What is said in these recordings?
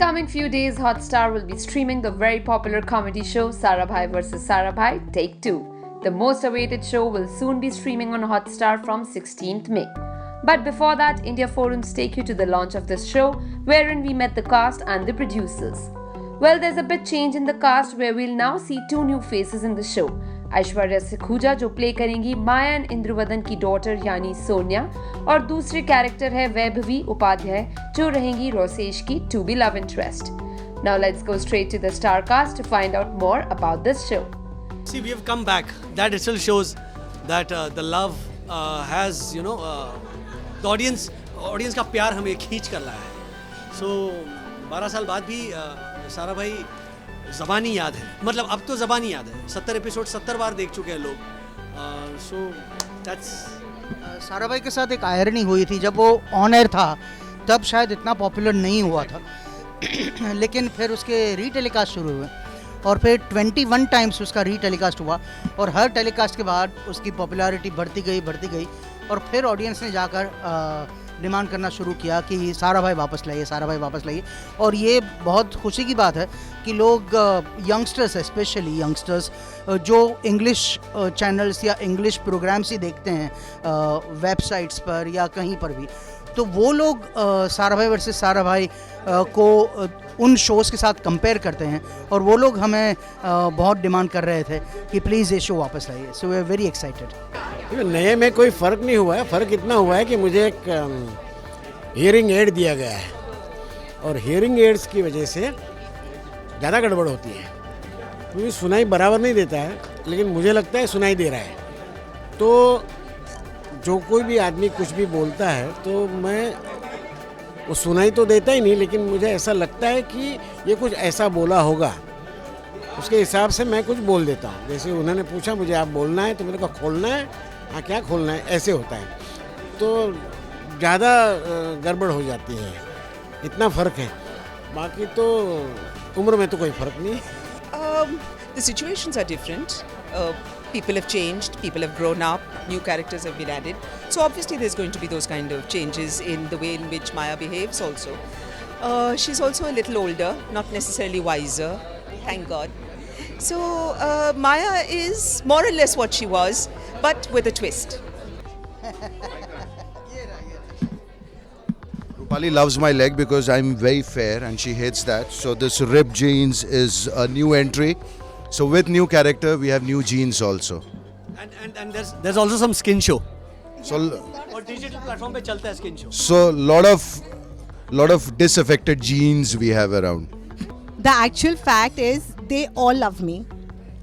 coming few days, Hotstar will be streaming the very popular comedy show Sarabhai vs. Sarabhai Take 2. The most awaited show will soon be streaming on Hotstar from 16th May. But before that, India Forums take you to the launch of this show, wherein we met the cast and the producers. Well, there's a bit change in the cast where we'll now see two new faces in the show. Aishwarya सिखुजा जो play करेंगी माया and Indravadan की daughter यानी सोनिया, और दूसरे character है वैभवी उपाध्याय जो रहेंगी रोसेश की to be love interest. Now let's go straight to the star cast to find out more about this show. See, we have come back. That itself shows that the love has, the audience का प्यार हमें खींच कर लाया है. So 12 साल बाद भी सारा भाई ज़बानी याद है. मतलब अब तो ज़बानी याद है. 70 एपिसोड 70 बार देख चुके हैं लोग. So that's सारा भाई के साथ एक आयरनी हुई थी. जब वो ऑन एयर था तब शायद इतना पॉपुलर नहीं हुआ था. लेकिन फिर उसके रीटेलीकास्ट शुरू हुए और फिर 21 टाइम्स उसका रीटेलीकास्ट हुआ और हर टेलीकास्ट के बाद उसकी पॉपुलैरिटी बढ़ती गई और फिर ऑडियंस ने जाकर डिमांड करना शुरू किया कि सारा भाई वापस लाइए. और ये बहुत खुशी की बात है कि लोग यंगस्टर्स, स्पेशली यंगस्टर्स जो इंग्लिश चैनल्स या इंग्लिश प्रोग्राम्स ही देखते हैं वेबसाइट्स पर या कहीं पर भी, तो वो लोग सारा भाई वर्सेस सारा भाई को उन शोज़ के साथ कंपेयर करते हैं और वो लोग हमें बहुत डिमांड कर रहे थे कि प्लीज़ ये शो वापस लाइए. So we are very excited. नए में कोई फ़र्क नहीं हुआ है. फ़र्क इतना हुआ है कि मुझे एक हियरिंग एड दिया गया है और हियरिंग एड्स की वजह से ज़्यादा गड़बड़ होती है. क्योंकि सुनाई बराबर नहीं देता है, लेकिन मुझे लगता है सुनाई दे रहा है. तो जो कोई भी आदमी कुछ भी बोलता है तो मैं वो सुनाई तो देता ही नहीं, लेकिन मुझे ऐसा लगता है कि ये कुछ ऐसा बोला होगा, उसके हिसाब से मैं कुछ बोल देता हूँ. जैसे उन्होंने पूछा मुझे आप बोलना है तो मैंने कहा खोलना है. हाँ, क्या खोलना है, ऐसे होता है. तो ज़्यादा गड़बड़ हो जाती है. इतना फ़र्क है. बाकी तो उम्र में तो कोई फ़र्क नहीं. The situations are different. People have changed, people have grown up, new characters have been added. So obviously there's going to be those kind of changes in the way in which Maya behaves also. She's also a little older, not necessarily wiser, thank God. So Maya is more or less what she was, but with a twist. Rupali loves my leg because I'm very fair and she hates that. So this ripped jeans is a new entry. So with new character, we have new genes also. And there's also some skin show. So और digital platform पे चलता है skin show. so lot of disaffected genes we have around. The actual fact is they all love me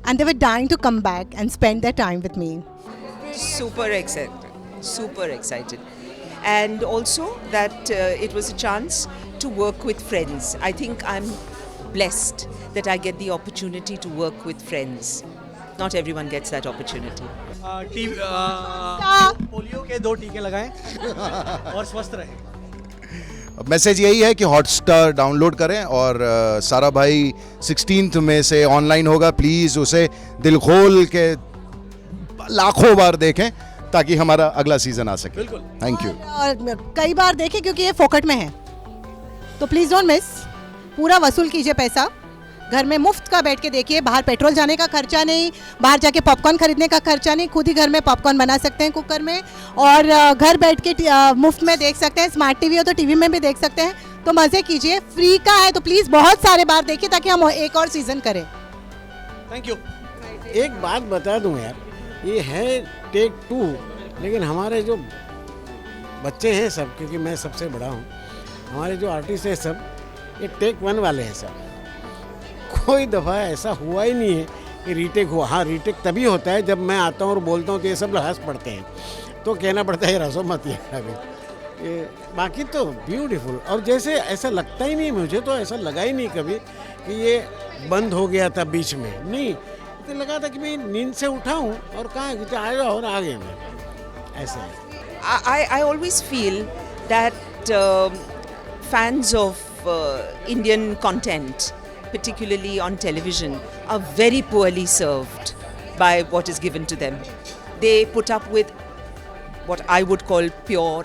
and they were dying to come back and spend their time with me. Super excited. And also that it was a chance to work with friends. I think I'm blessed that I get the opportunity to work with friends. Not everyone gets that opportunity. Polio के 2 टीके लगाएं और स्वस्थ रहें. Message यही है कि Hotstar download करें और सारा भाई 16th में से ऑनलाइन होगा. प्लीज़ उसे दिल खोल के लाखों बार देखें ताकि हमारा अगला सीजन आ सके. बिल्कुल. Thank you. कई बार देखें क्योंकि ये फोकट में है, तो प्लीज़ डोंट मिस. पूरा वसूल कीजिए पैसा. घर में मुफ्त का बैठ के देखिए. बाहर पेट्रोल जाने का खर्चा नहीं, बाहर जाके पॉपकॉर्न खरीदने का खर्चा नहीं. खुद ही घर में पॉपकॉर्न बना सकते हैं कुकर में और घर बैठ के मुफ्त में देख सकते हैं. स्मार्ट टीवी हो तो टीवी में भी देख सकते हैं. तो मज़े कीजिए. फ्री का है तो प्लीज़ बहुत सारे बार देखिए ताकि हम एक और सीज़न करें. Thank you. एक बात बता दूं यार, ये है टेक 2, लेकिन हमारे जो बच्चे हैं सब, क्योंकि मैं सबसे बड़ा हूँ, हमारे जो आर्टिस्ट हैं सब ये टेक 1 वाले हैं सब. कोई दफ़ा ऐसा हुआ ही नहीं है कि रीटेक हुआ. हाँ, रीटेक तभी होता है जब मैं आता हूँ और बोलता हूँ तो ये सब लोग हंस पड़ते हैं, तो कहना पड़ता है रसो मत यार. बाकी तो ब्यूटीफुल. और जैसे ऐसा लगता ही नहीं, मुझे तो ऐसा लगा ही नहीं कभी कि ये बंद हो गया था बीच में. नहीं, तो लगा था कि मैं नींद से उठा हूँ और कहाँ आया और आ गया मैं. ऐसा है. I always feel that fans of Indian content, particularly on television, are very poorly served by what is given to them. They put up with what I would call pure,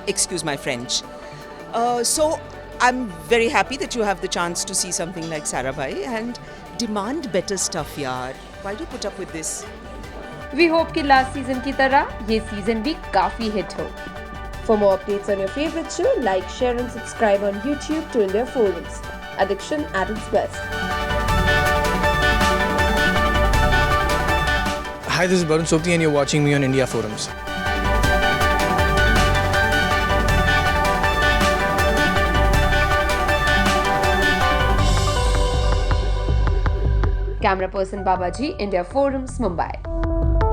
excuse my French. So I'm very happy that you have the chance to see something like Sarabhai and demand better stuff, yaar. Why do you put up with this? We hope कि last season की तरह ये season भी काफी hit हो. For more updates on your favorite show, like, share and subscribe on YouTube to India Forums. Addiction at its best. Hi, this is Barun Sopti and you're watching me on India Forums. Camera person Babaji, India Forums, Mumbai.